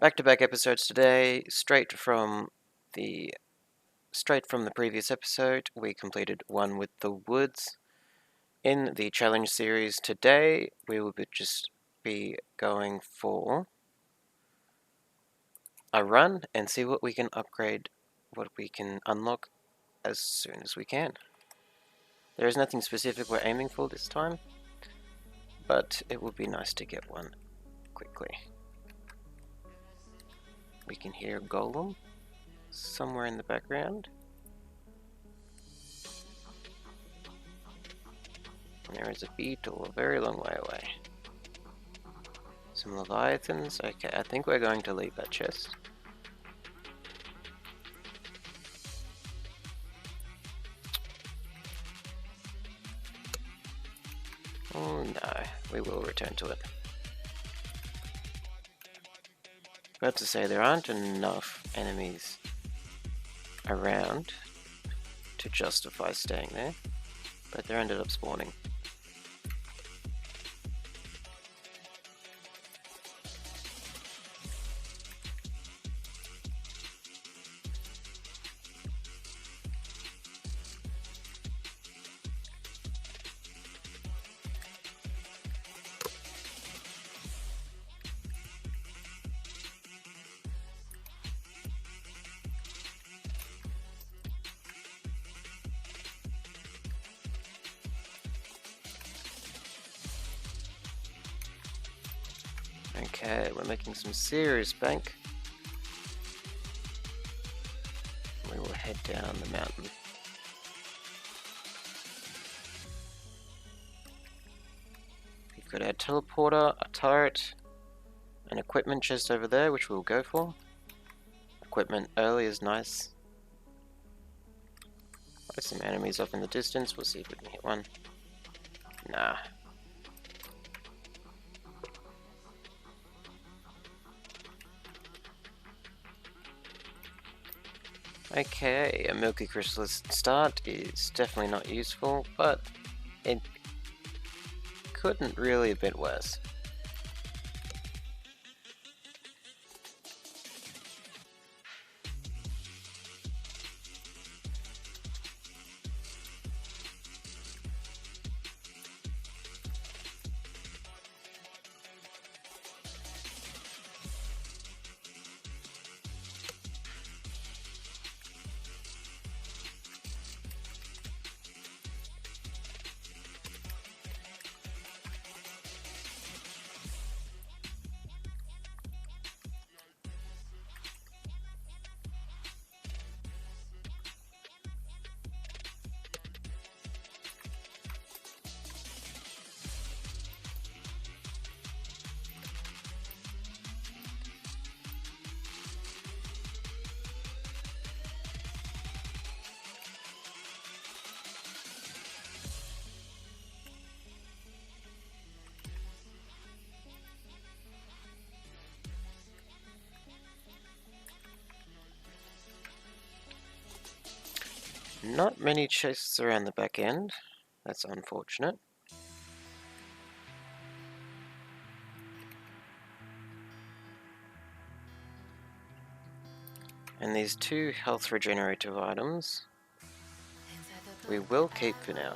Back-to-back episodes today, the straight from the previous episode. We completed one with the woods. In the challenge series today, we will just be going for a run and see what we can upgrade, what we can unlock as soon as we can. There is nothing specific we're aiming for this time, but it would be nice to get one quickly. We can hear a golem somewhere in the background. And there is a beetle a very long way away. Some leviathans. Okay, I think we're going to leave that chest. Oh no, we will return to it. About to say there aren't enough enemies around to justify staying there, but they ended up spawning. Okay, we're making some serious bank. We will head down the mountain. We've got our teleporter, a turret, an equipment chest over there, which we'll go for. Equipment early is nice. There's some enemies off in the distance. We'll see if we can hit one. Nah. Okay, a Milky Chrysalis start is definitely not useful, but it couldn't really have been worse. Not many chests around the back end. That's unfortunate. And these two health regenerative items we will keep for now.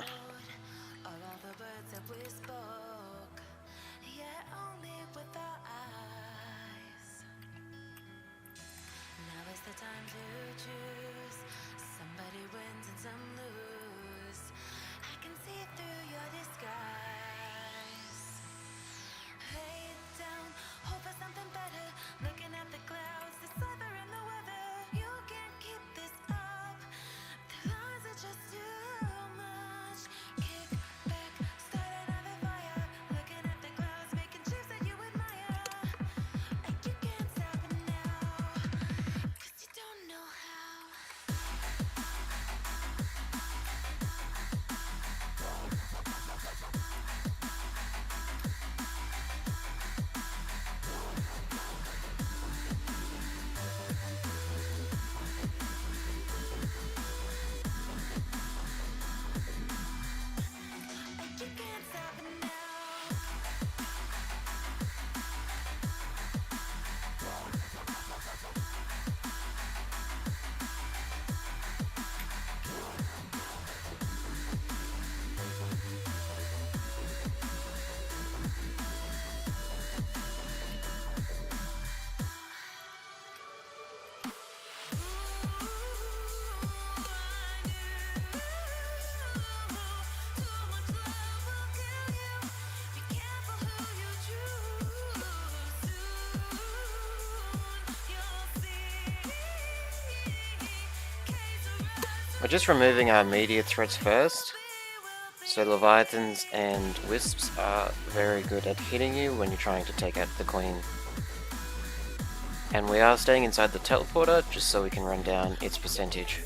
We're just removing our immediate threats first. So Leviathans and Wisps are very good at hitting you when you're trying to take out the Queen. And we are staying inside the teleporter just so we can run down its percentage.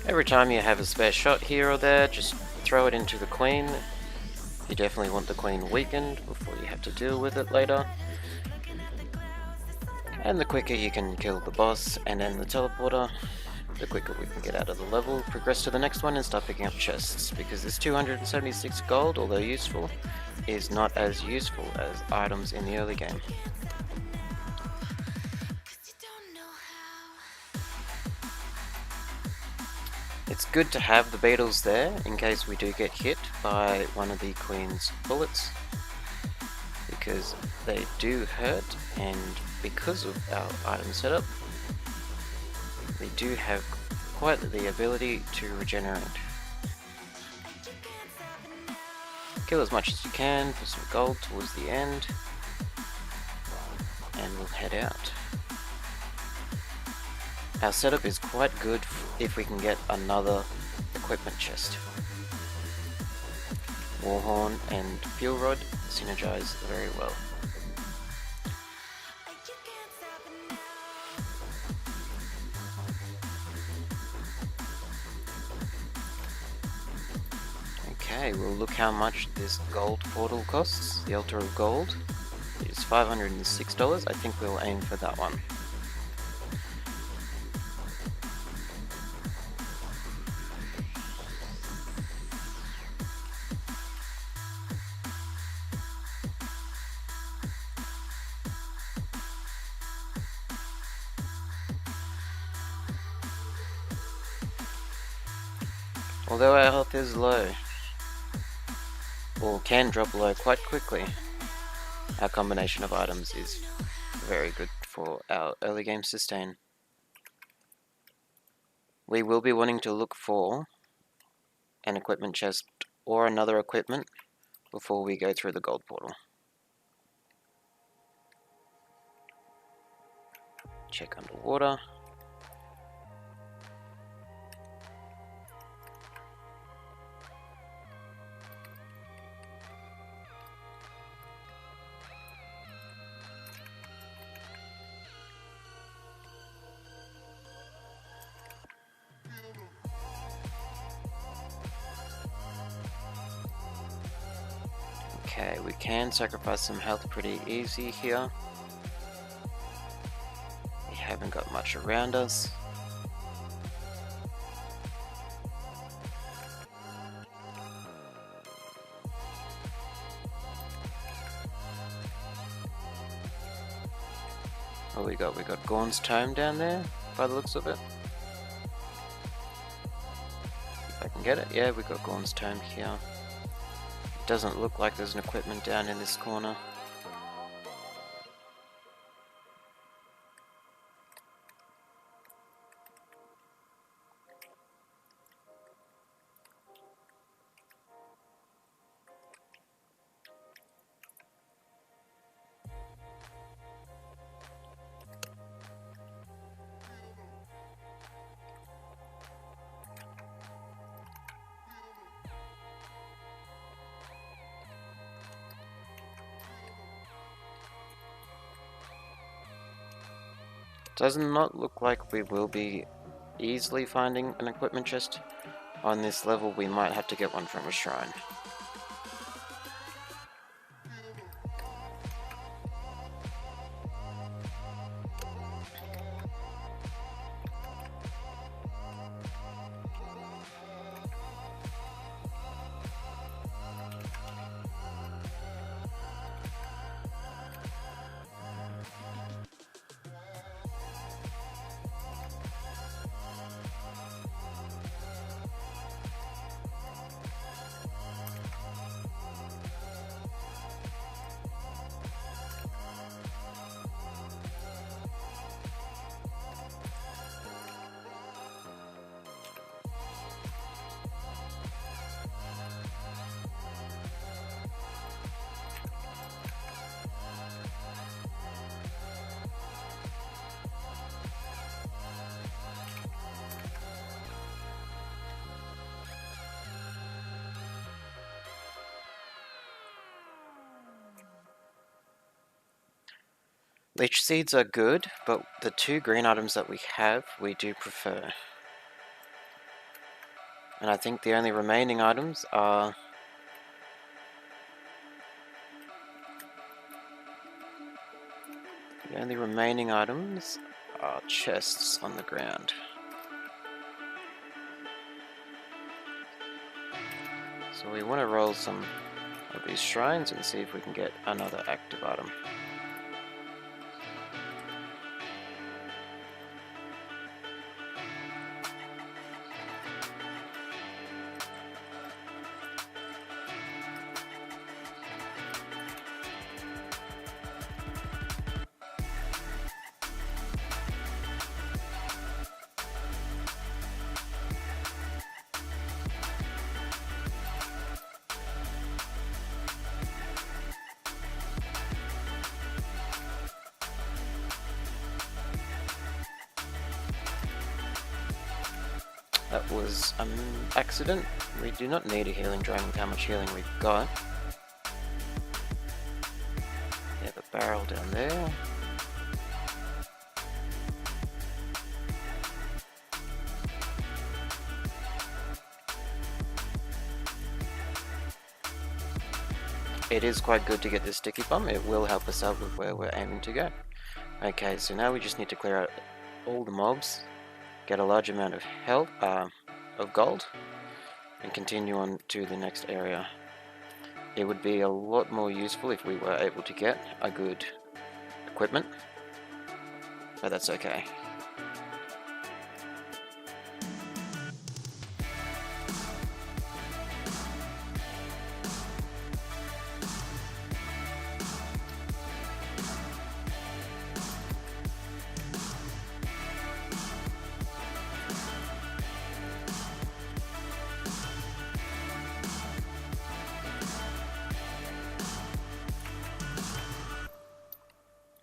Every time you have a spare shot here or there, just throw it into the Queen. You definitely want the Queen weakened before you have to deal with it later. And the quicker you can kill the boss and end the teleporter, the quicker we can get out of the level, progress to the next one and start picking up chests, because this 276 gold, although useful, is not as useful as items in the early game. It's good to have the beetles there in case we do get hit by one of the Queen's bullets, because they do hurt, and because of our item setup, they do have quite the ability to regenerate. Kill as much as you can for some gold towards the end, and we'll head out. Our setup is quite good if we can get another equipment chest. Warhorn and Fuel Rod synergize very well. Okay, we'll look how much this gold portal costs. The Altar of Gold is $506. I think we'll aim for that one. Although our health is low, or can drop low quite quickly, our combination of items is very good for our early game sustain. We will be wanting to look for an equipment chest or another equipment before we go through the gold portal. Check underwater. Okay, we can sacrifice some health pretty easy here. We haven't got much around us. What we got? We got Gorn's Tome down there, by the looks of it. If I can get it. Yeah, we got Gorn's Tome here. Doesn't look like there's an equipment down in this corner. Does not look like we will be easily finding an equipment chest. On this level, we might have to get one from a shrine. Leech seeds are good, but the 2 green items that we have, we do prefer. And I think the only remaining items are chests on the ground. So we want to roll some of these shrines and see if we can get another active item. That was an accident. We do not need a healing drain with how much healing we've got. We have a barrel down there. It is quite good to get this sticky bomb. It will help us out with where we're aiming to go. Okay, so now we just need to clear out all the mobs, get a large amount of health, of gold, and continue on to the next area. It would be a lot more useful if we were able to get a good equipment, but that's okay.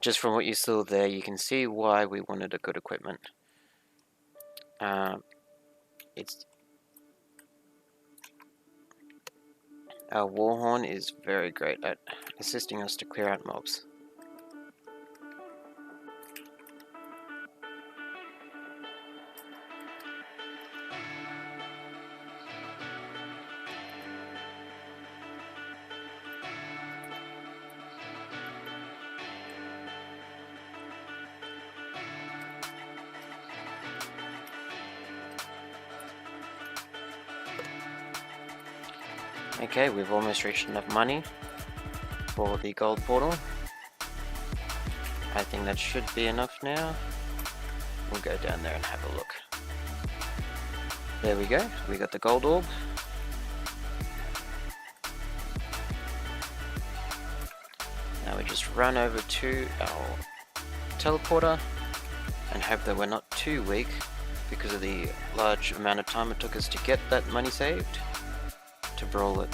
Just from what you saw there, you can see why we wanted a good equipment. Our Warhorn is very great at assisting us to clear out mobs. Okay, we've almost reached enough money for the gold portal. I think that should be enough now. We'll go down there and have a look. There we go, we got the gold orb. Now we just run over to our teleporter and hope that we're not too weak because of the large amount of time it took us to get that money saved to brawl it.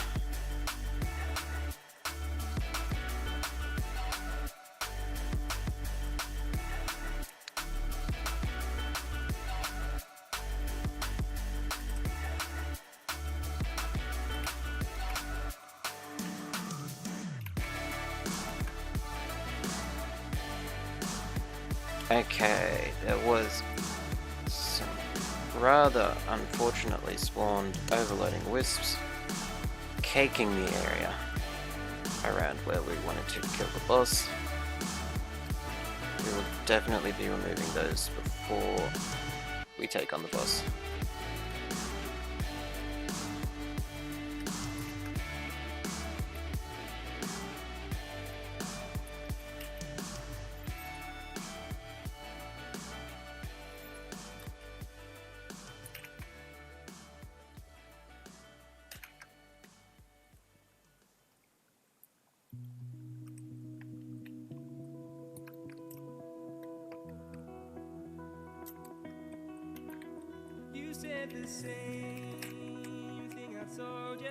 Okay, there was some rather unfortunately spawned overloading wisps caking the area around where we wanted to kill the boss. We will definitely be removing those before we take on the boss. You said the same thing I told ya.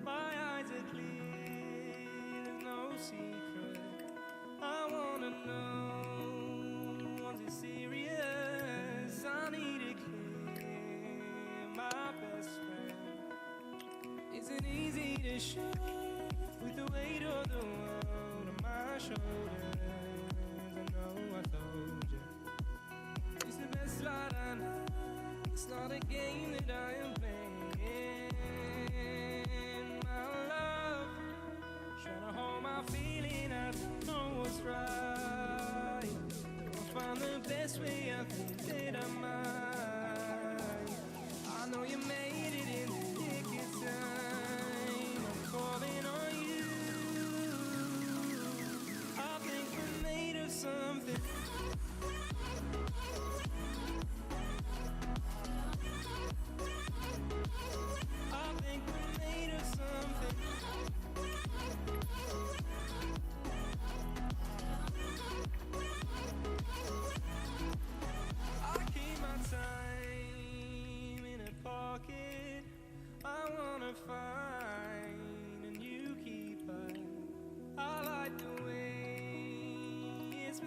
My eyes are clear, there's no secret. I wanna know, was it serious? I need it clear, my best friend. Isn't easy to show with the weight of the world on my shoulders.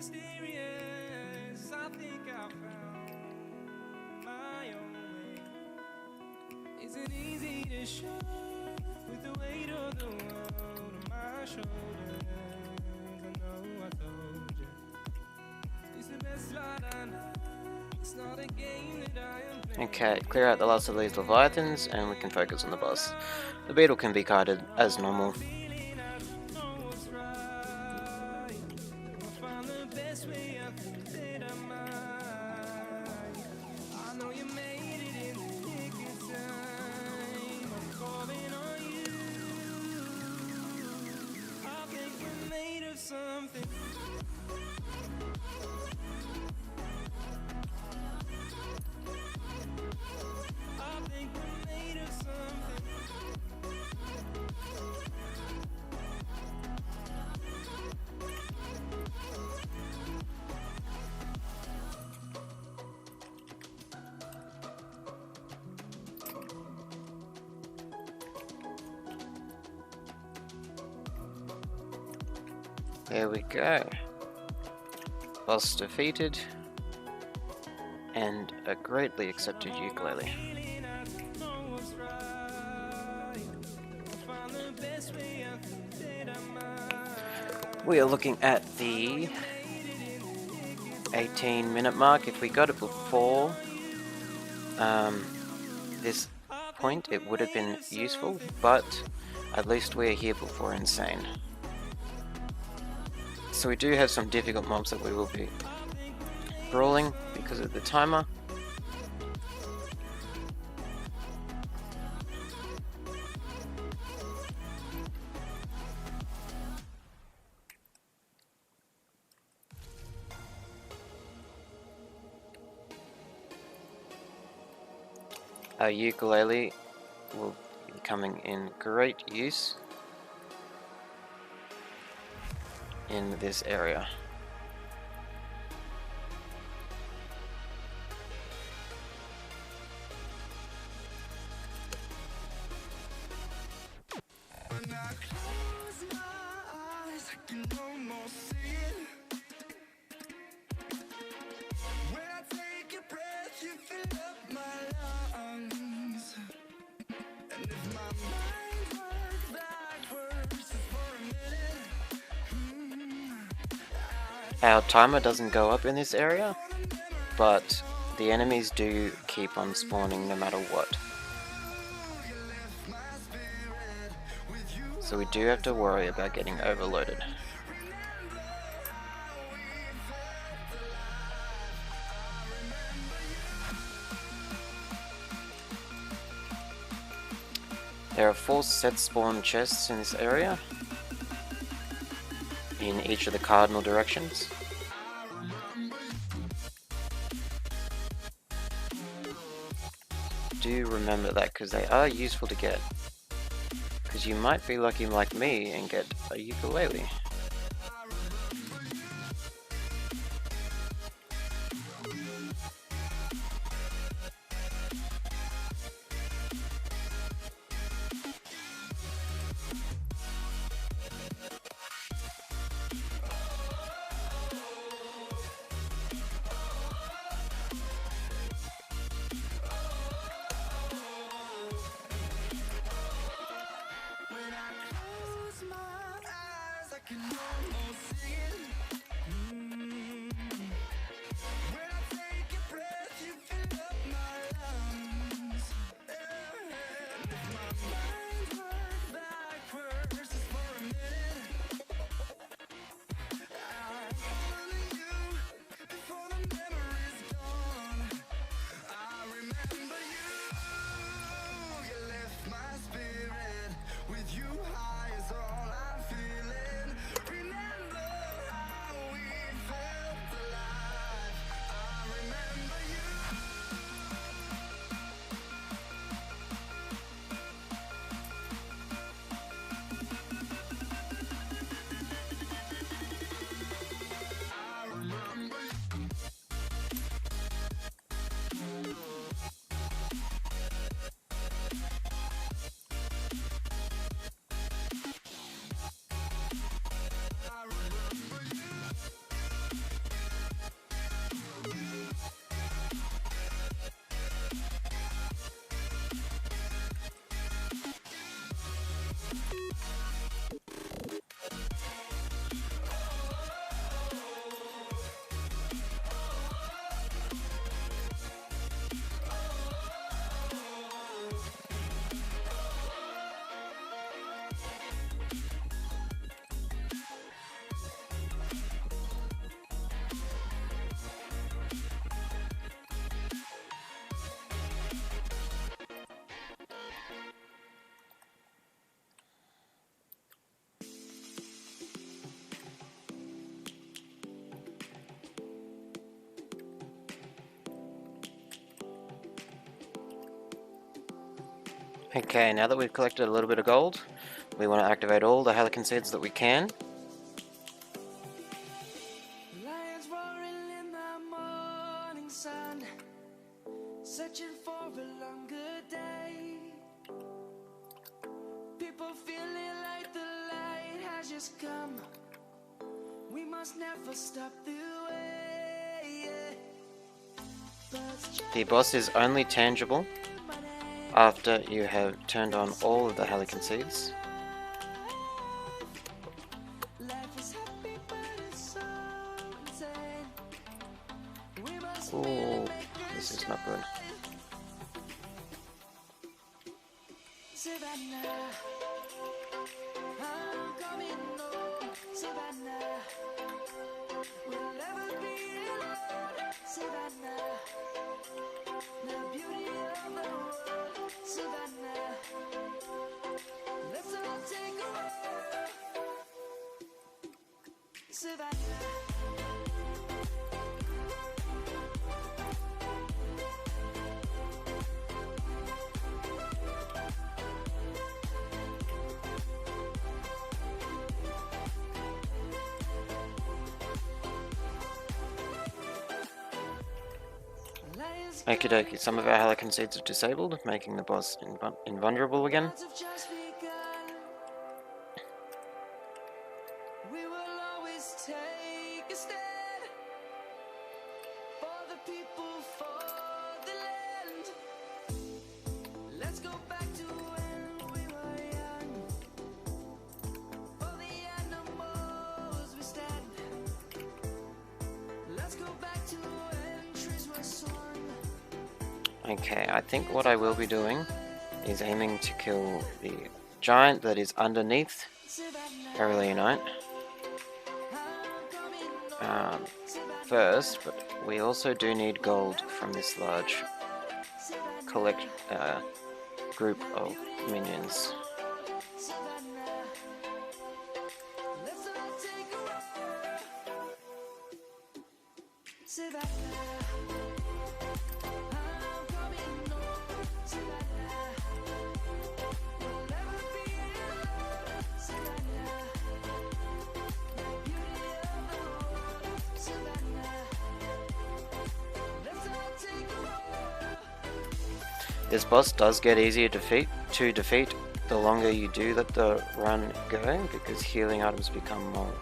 mysterious. I think I found my own way. Isn't easy to show with the weight of the world on my shoulders. I know I told you it's the best light I know. It's not a game that I am playing. Okay, clear out the last of these Leviathans and we can focus on the boss. The beetle can be guided as normal. Feeling I don't know what's right. I'll find the best way I think that I might. I know you made it in the nick of time. I'm calling on you. I think we're made of something. I think we're made of something. There we go. Boss defeated. And a greatly accepted ukulele. Feeling I don't know what's right. I'll find the best way I think that I might. We are looking at the 18-minute mark. If we got it before this point, it would have been useful, but at least we're here before Insane. So we do have some difficult mobs that we will be brawling because of the timer. Our ukulele will be coming in great use in this area. When I close my eyes, I can almost see it. When I take a breath, you fill up my lungs. And if my mind works backwards just for a minute, Our timer doesn't go up in this area, but the enemies do keep on spawning no matter what. So we do have to worry about getting overloaded. There are 4 set spawn chests in this area, in each of the cardinal directions. Do remember that, because they are useful to get. Because you might be lucky like me and get a ukulele. Okay, now that we've collected a little bit of gold, we want to activate all the Helican seeds that we can. Lions roaring in the morning sun, searching for a longer day. People feeling like the light has just come. We must never stop the way. The boss is only tangible after you have turned on all of the Helican seeds. Ooh, this is not good. Savannah, I'm coming home. Savannah, we'll never be alone. Savannah, the beauty of the world. Savannah, let's all take a walk. Savannah. Okie dokie, some of our Helican seeds are disabled, making the boss invulnerable again. Have just begun. We will always take a stand for the people, for the land. Let's go back to when we were young. For the animals we stand. Let's go back to when trees were swung. Okay, I think what I will be doing is aiming to kill the giant that is underneath Aurelionite first, but we also do need gold from this large group of minions. Let's all take a walk. Savannah, I'm coming home. Savannah, we'll never be alone. Savannah, the beauty of the world. Savannah, let's all take a walk. This boss does get easier to defeat the longer you do let the run go, because healing items become more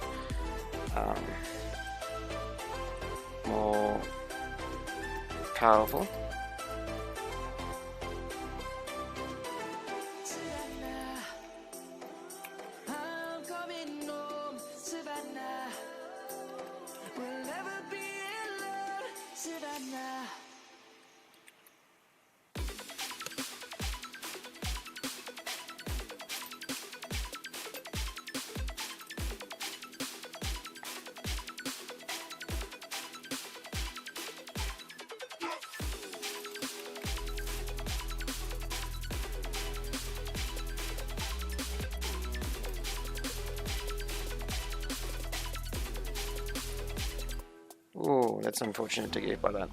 powerful. Savannah, I'm coming home. Savannah, we'll never be alone. Savannah. Ooh, that's unfortunate to get by that.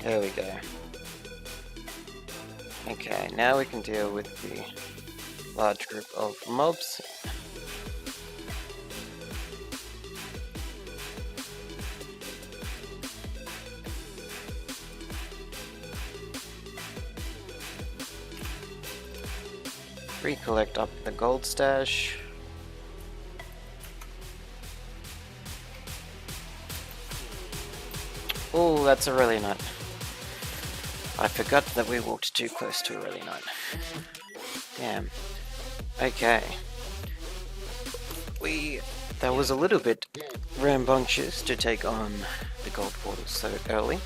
There we go. Okay, now we can deal with the large group of mobs. Recollect up the gold stash. Oh, that's Aurelionite. I forgot that we walked too close to Aurelionite. Damn. Okay. That was a little bit rambunctious to take on the gold portal so early,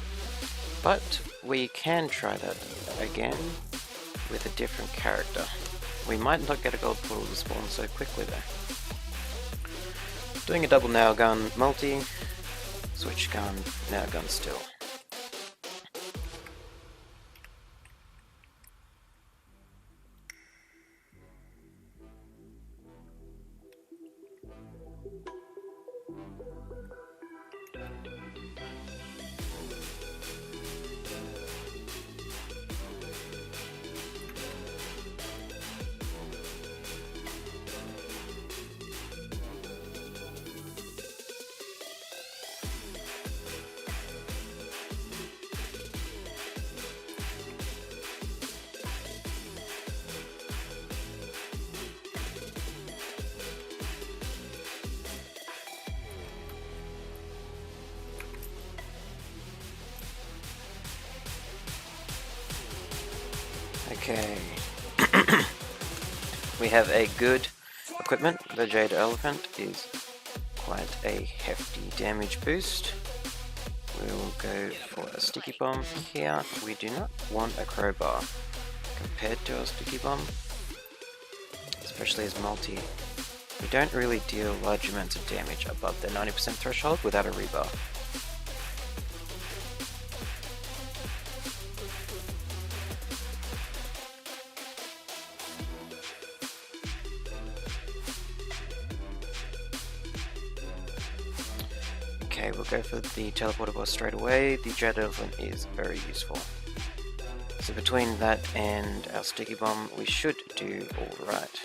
but we can try that again with a different character. We might not get a gold portal to spawn so quickly though. Doing a double nail gun multi, switch gun, nail gun still. Okay. We have a good equipment. The Jade Elephant is quite a hefty damage boost. We will go for a Sticky Bomb here. We do not want a Crowbar compared to a Sticky Bomb, especially as multi. We don't really deal large amounts of damage above the 90% threshold without a rebar. Okay, we'll go for the Teleporter Boss straight away. The Jade Elephant is very useful. So between that and our Sticky Bomb, we should do alright.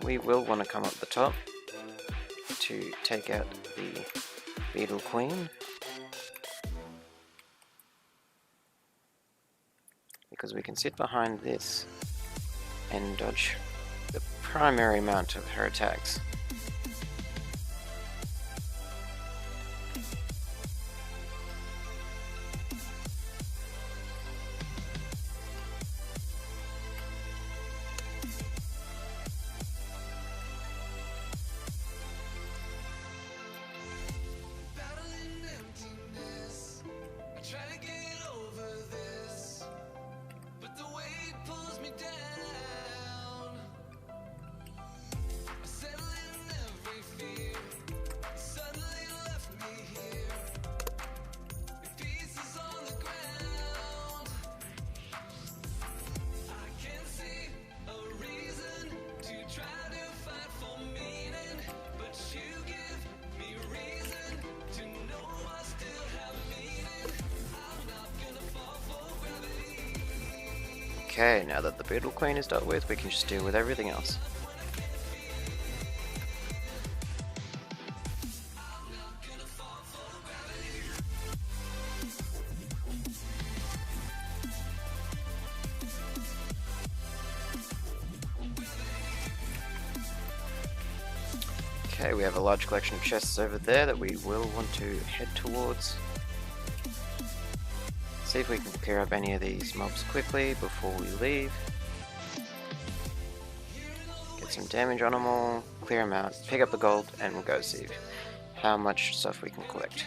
We will want to come up the top to take out the Beetle Queen, because we can sit behind this and dodge the primary amount of her attacks. Okay, now that the Beetle Queen is dealt with, we can just deal with everything else. Okay, we have a large collection of chests over there that we will want to head towards. See if we can clear up any of these mobs quickly before we leave. Get some damage on them all, clear them out, pick up the gold, and we'll go see how much stuff we can collect.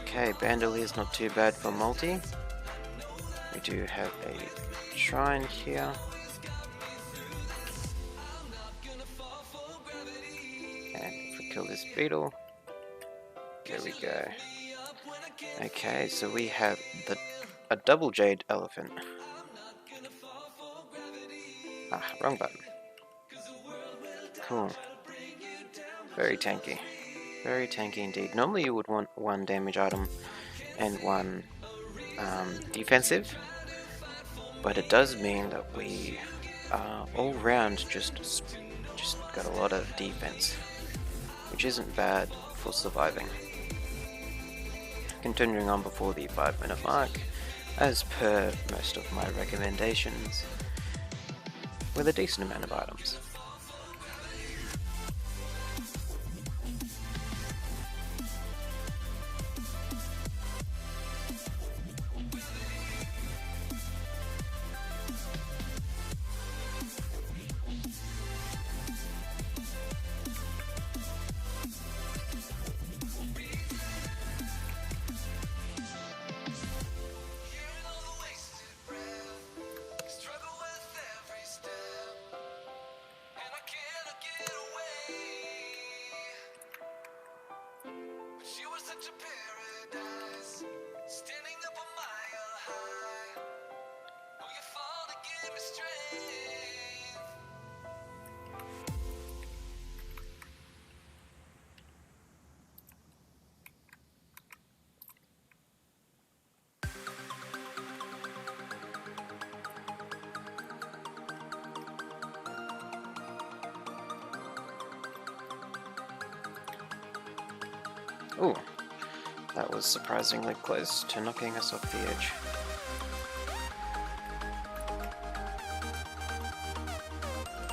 Okay, Bandolier is not too bad for multi. We do have a shrine here. And if we kill this beetle, there we go. Okay, so we have a double Jade Elephant. Ah, wrong button. Cool. Very tanky. Very tanky indeed. Normally you would want one damage item and one defensive, but it does mean that we all round just got a lot of defense, which isn't bad for surviving. Continuing on before the 5-minute mark, as per most of my recommendations, with a decent amount of items. Ooh, that was surprisingly close to knocking us off the edge.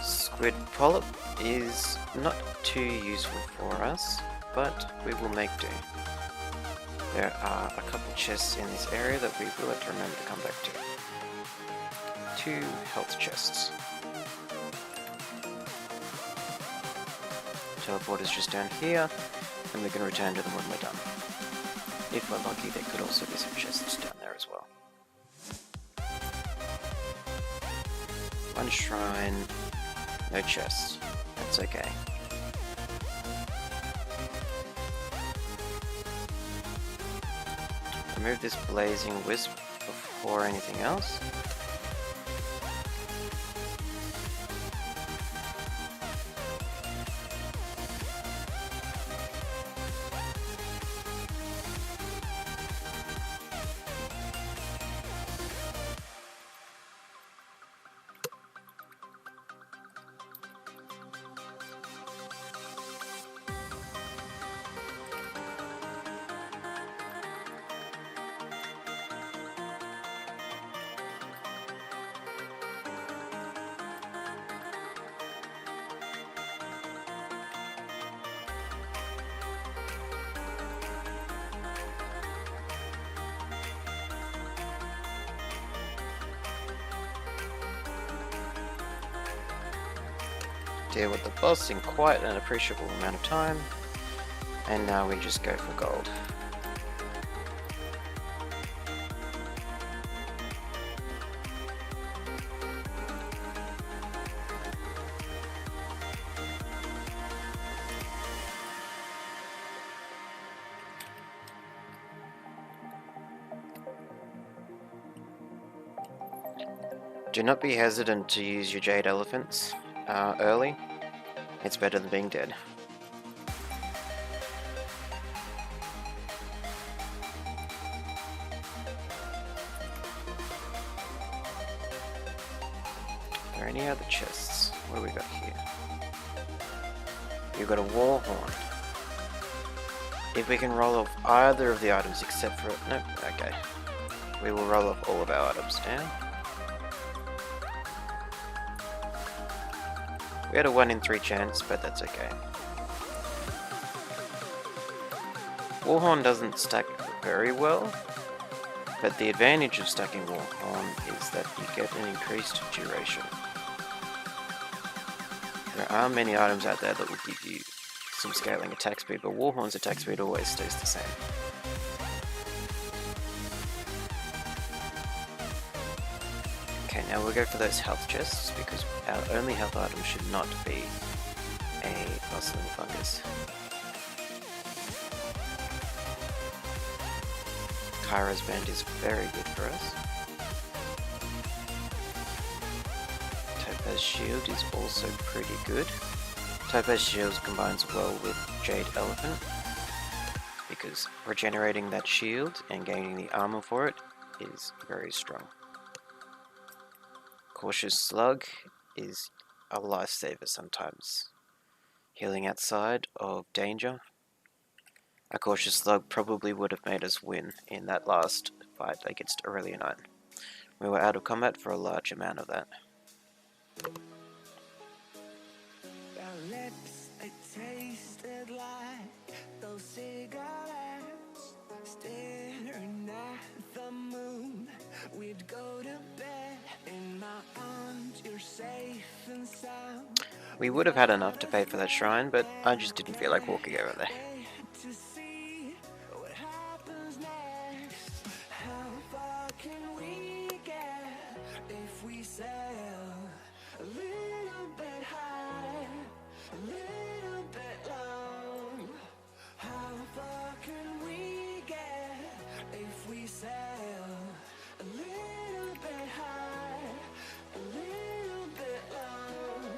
Squid polyp is not too useful for us, but we will make do. There are a couple chests in this area that we will have to remember to come back to. 2 health chests. Teleport is just down here, and we can return to them when we're done. If we're lucky, there could also be some chests down there as well. 1 shrine, no chests. That's okay. Remove this blazing wisp before anything else. Deal with the boss in quite an appreciable amount of time, and now we just go for gold. Do not be hesitant to use your jade elephants early. It's better than being dead. Are there any other chests? What do we got here? You've got a war horn. If we can roll off either of the items except for... Nope, okay. We will roll off all of our items now. We had a 1 in 3 chance, but that's okay. Warhorn doesn't stack very well, but the advantage of stacking Warhorn is that you get an increased duration. There are many items out there that will give you some scaling attack speed, but Warhorn's attack speed always stays the same. Okay, now we'll go for those health chests, because our only health item should not be a bustling fungus. Kyra's band is very good for us. Topaz shield is also pretty good. Topaz shield combines well with Jade Elephant, because regenerating that shield and gaining the armor for it is very strong. Cautious Slug is a lifesaver sometimes. Healing outside of danger. A Cautious Slug probably would have made us win in that last fight against Aurelia Knight. We were out of combat for a large amount of that. Our lips, they tasted like those cigarettes. Staring at the moon, we'd go to bed. In my arms, you're safe and sound. We would have had enough to pay for that shrine, but I just didn't feel like walking over there. To see what happens next. How far can we get if we sail a little bit high, a little bit low? How far can we get if we sail a little bit high, a little bit low?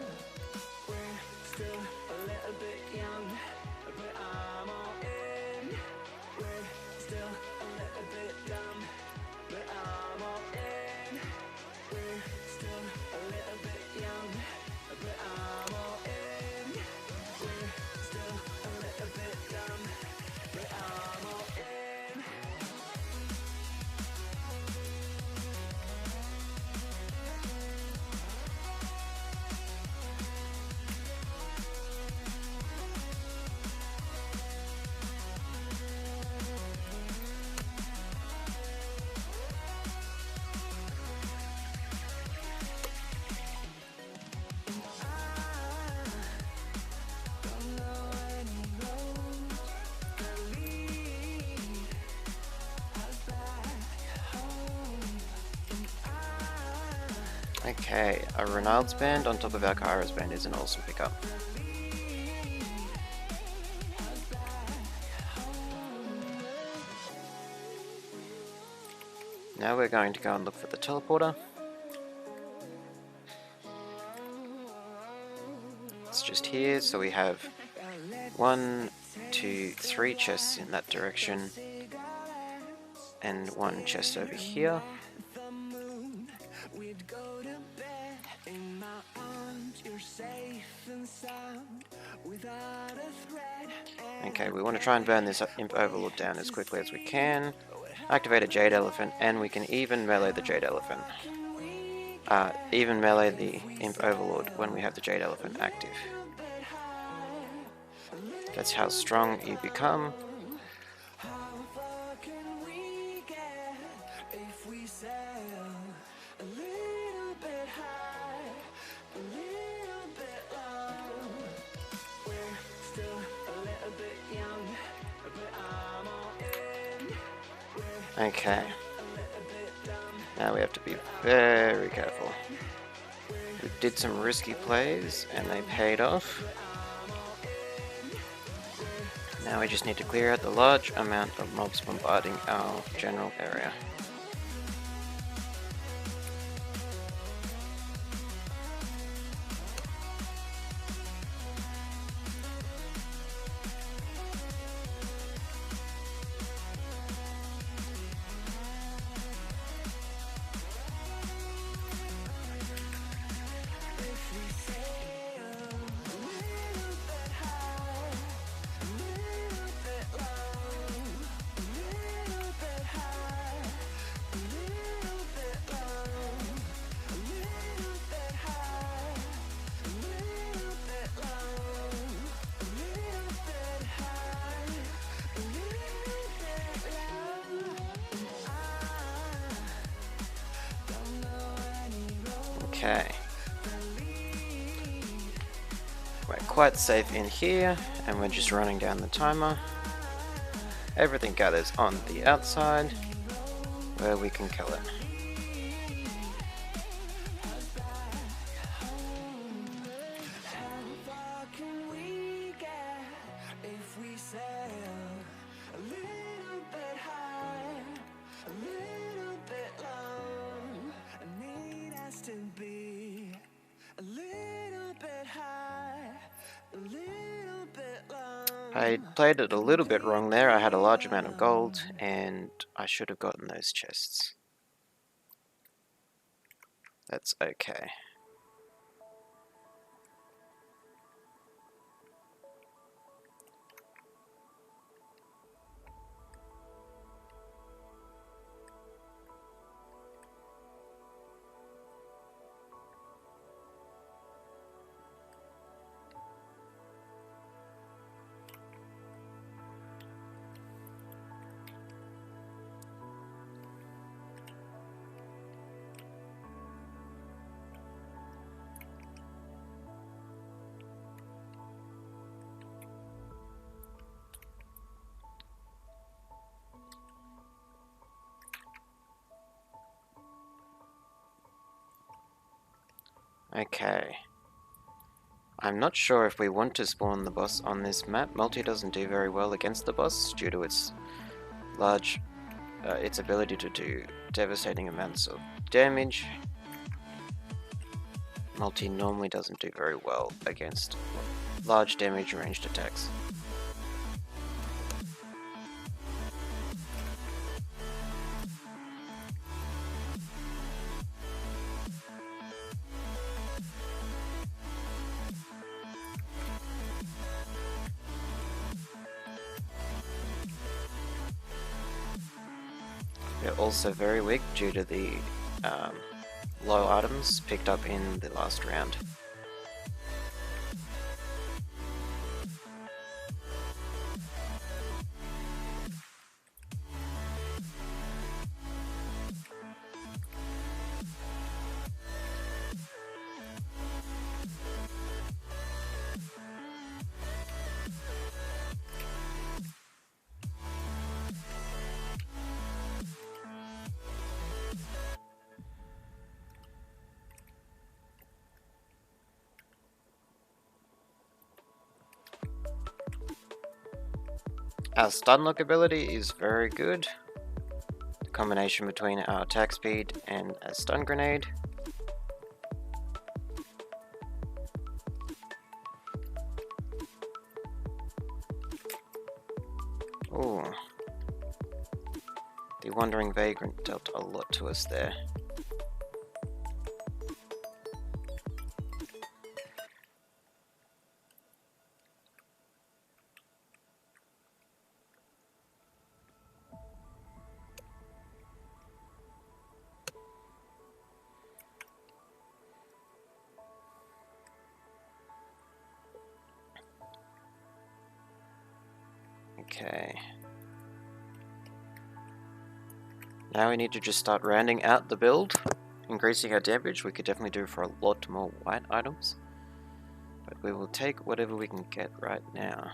We're still a little bit young, but Okay, a Renald's band on top of our Kyra's band is an awesome pickup. Now we're going to go and look for the teleporter. It's just here, so we have 1, 2, 3 chests in that direction, and 1 chest over here. Okay, we want to try and burn this Imp Overlord down as quickly as we can. Activate a Jade Elephant, and we can even melee the Jade Elephant. Even melee the Imp Overlord when we have the Jade Elephant active. That's how strong you become. Okay. Now we have to be very careful. We did some risky plays and they paid off. Now we just need to clear out the large amount of mobs bombarding our general area. Okay. We're quite safe in here, and we're just running down the timer. Everything gathers on the outside, where we can kill it. I played it a little bit wrong there. I had a large amount of gold and I should have gotten those chests. That's okay. Okay. I'm not sure if we want to spawn the boss on this map. Multi doesn't do very well against the boss due to its large, its ability to do devastating amounts of damage. Multi normally doesn't do very well against large damage ranged attacks. They're also very weak due to the low items picked up in the last round. Our stun lock ability is very good. The combination between our attack speed and a stun grenade. Ooh. The Wandering Vagrant dealt a lot to us there. Okay. Now we need to just start rounding out the build, increasing our damage. We could definitely do for a lot more white items, but we will take whatever we can get right now.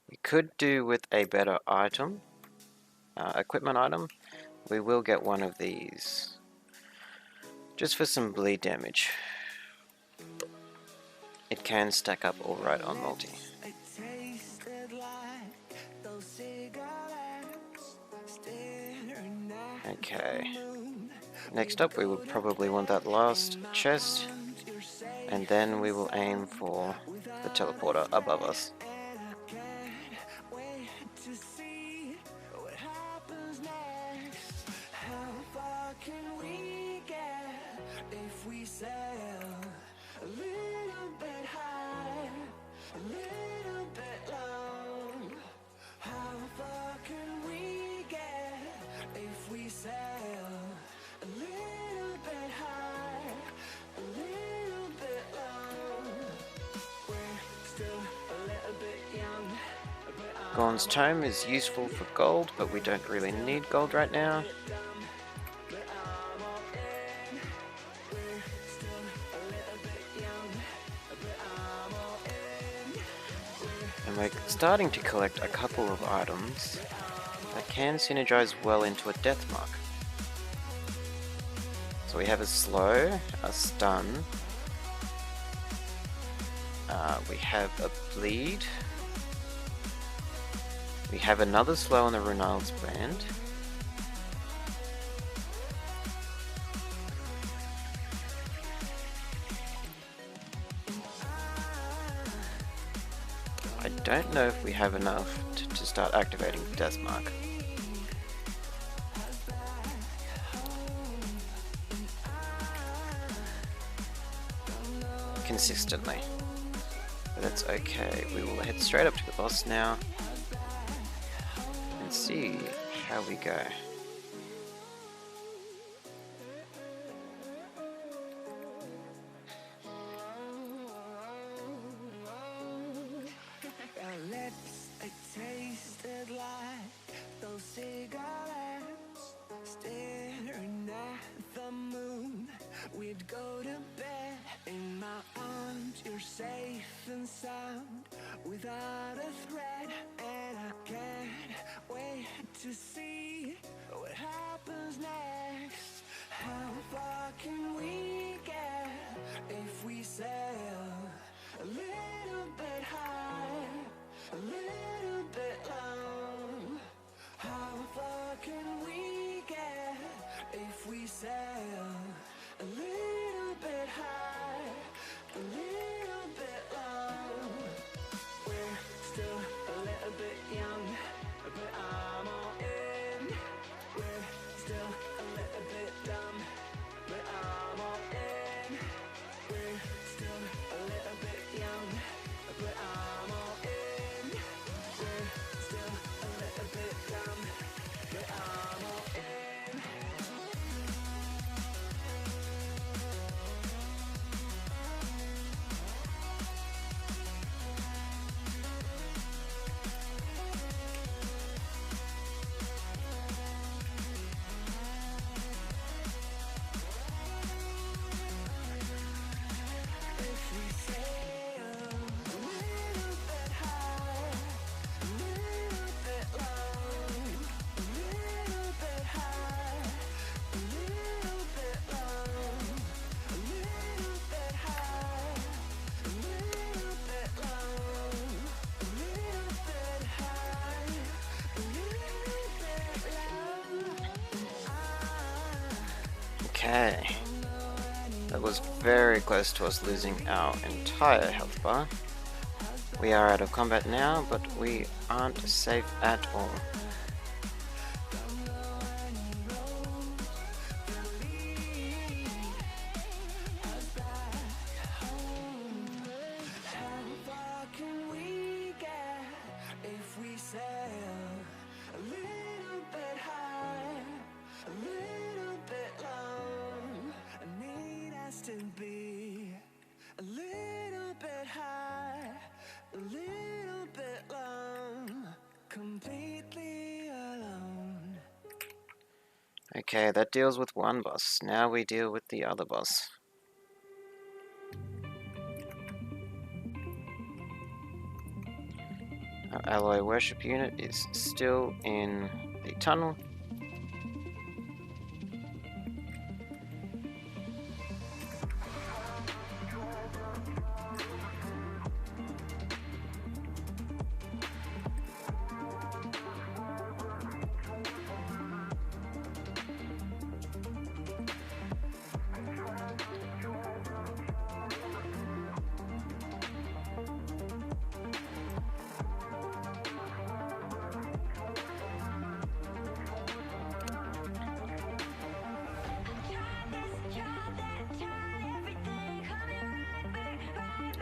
We could do with a better item, equipment item. We will get one of these, just for some bleed damage. It can stack up alright on multi. Okay. Next up we would probably want that last chest, and then we will aim for the teleporter above us. Gorn's Tome is useful for gold, but we don't really need gold right now. And we're starting to collect a couple of items that can synergize well into a death mark. So we have a slow, a stun, we have a bleed, we have another slow on the Runald's brand. I don't know if we have enough to start activating Death Mark. Consistently. But that's okay. We will head straight up to the boss now and see how we go. We'd go to bed in my arms. you're safe and sound without a threat, and I can't wait to see what happens next. How far can we get if we sail a little bit high, a little bit low? How far can we get if we sail a little bit high, a little bit low? We're still a little bit young, but I'm all in. We're still a little bit dumb, but I'm all in. We're still a little bit young, but I'm all in. We're still a little bit dumb, but I'm all in. If we sail a little bit high, a little bit low, a little bit high, a little bit low, a little bit high, a little bit low, a little bit high, a little bit low. Okay. That was very close to us losing our entire health bar. We are out of combat now, but we aren't safe at all. How far can we get if we sail a little bit high, a little bit low? I need us to be a little bit high, a little bit low, completely alone. Okay, that deals with one boss. Now we deal with the other boss. Our alloy worship unit is still in the tunnel.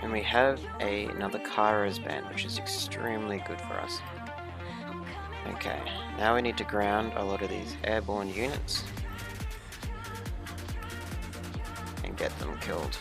And we have another Kairos band, which is extremely good for us. Okay, now we need to ground a lot of these airborne units and get them killed.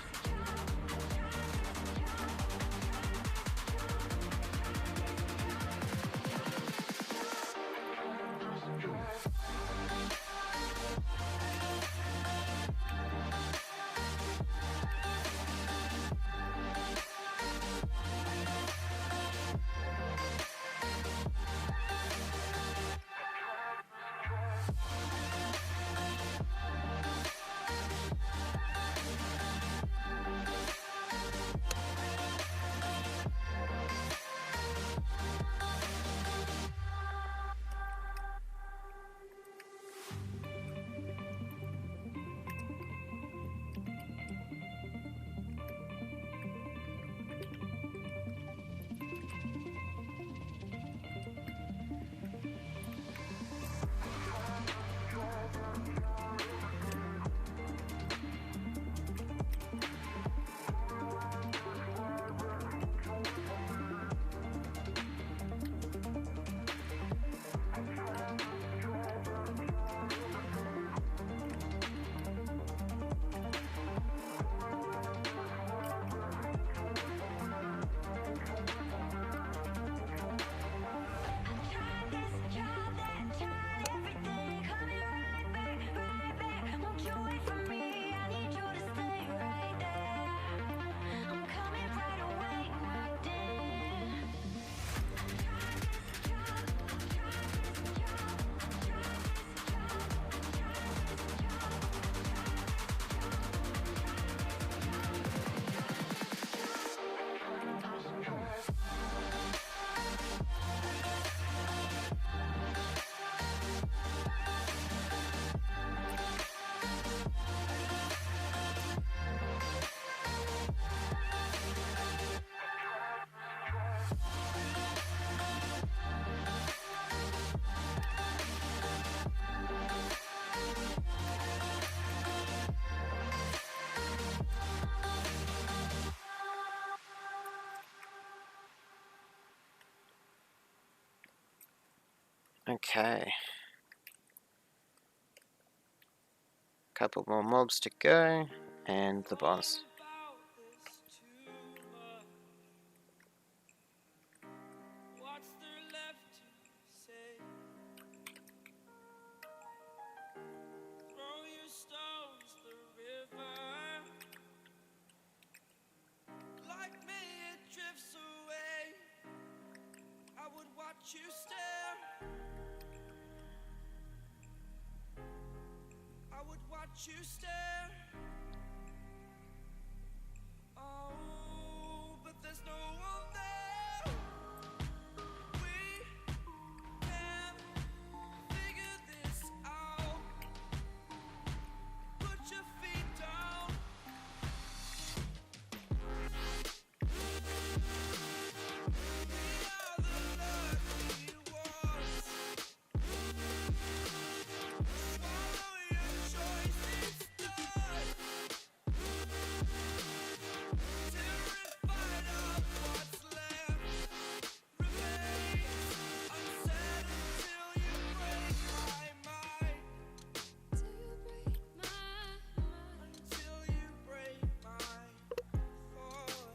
Okay. Couple more mobs to go, and the boss. What's there left to say? Throw your stones the river. Like me, it drifts away. I would watch you stare. I would watch you stare. Oh, but there's no one there. We can't figure this out. Put your feet down. We are the lucky ones. Swallow your choice, it's done. Terrified of what's left remains unsaid until you break my mind. Until you break my thoughts. Till you break my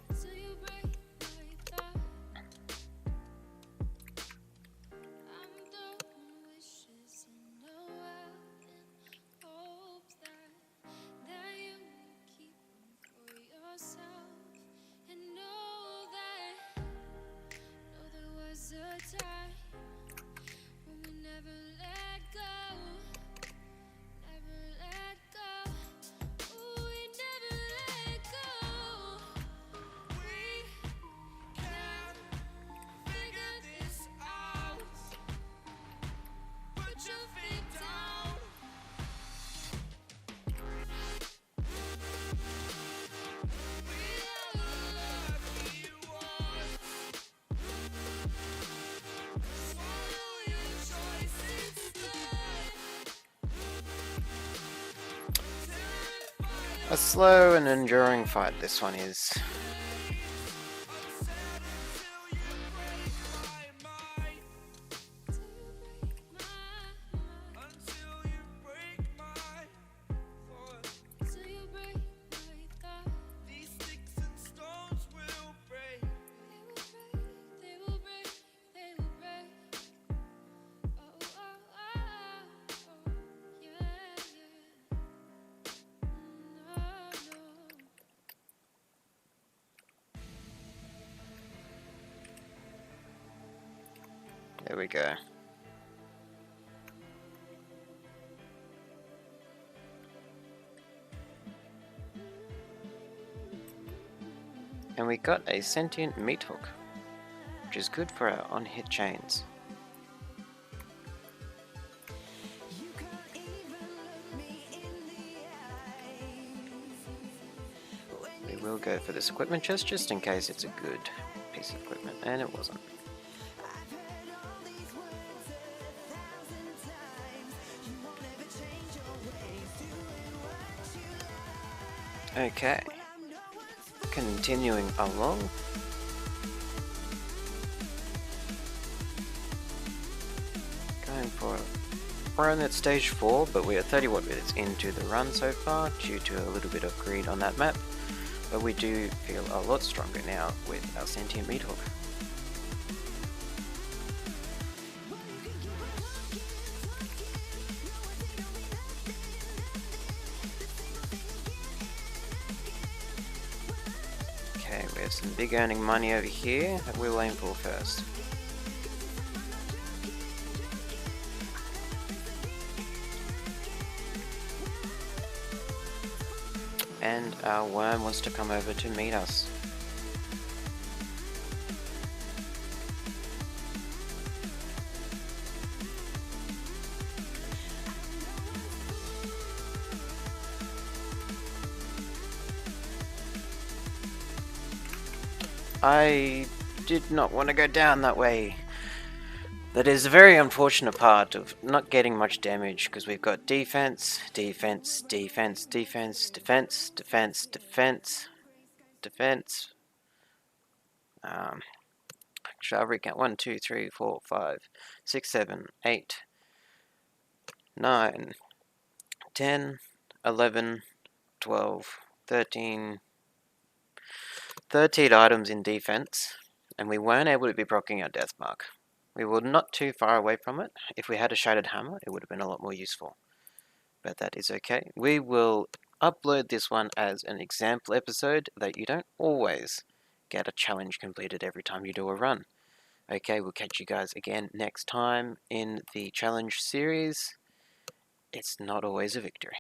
thoughts. I'm throwing wishes in the well in hopes that you keep them for yourself. And know there was a time when we never let go. Never let go. Ooh, we never let go. We can't figure this out. Put your feet down. We are the lucky ones. Swallow your choice, it's done. Terrified A slow and enduring fight this one is. unsaid until you break my mind. Until you break my thoughts. Till you break my thoughts. These sticks and stones will break. They will break. They will break. Oh, oh, oh, oh, yeah, yeah. No, no. There we go. And we got a sentient meat hook, which is good for our on-hit chains. We will go for this equipment chest just in case it's a good piece of equipment, and it wasn't. Okay, continuing along. Going for we're only at stage 4, but we are 31 minutes into the run so far due to a little bit of greed on that map. But we do feel a lot stronger now with our sentient meat hook. Okay, we have some big earning money over here that we'll aim for first. And our worm wants to come over to meet us. I did not want to go down that way. That is a very unfortunate part of not getting much damage, because we've got defense, defense, defense, defense, defense, defense, defense, defense. Shall recount 1, 2, 3, 4, 5, 6, 7, 8, 9, 10, 11, 12, 13 items in defense, and we weren't able to be proccing our death mark. We were not too far away from it. If we had a shattered hammer, it would have been a lot more useful. But that is okay. We will upload this one as an example episode that you don't always get a challenge completed every time you do a run. Okay, we'll catch you guys again next time in the challenge series. It's not always a victory.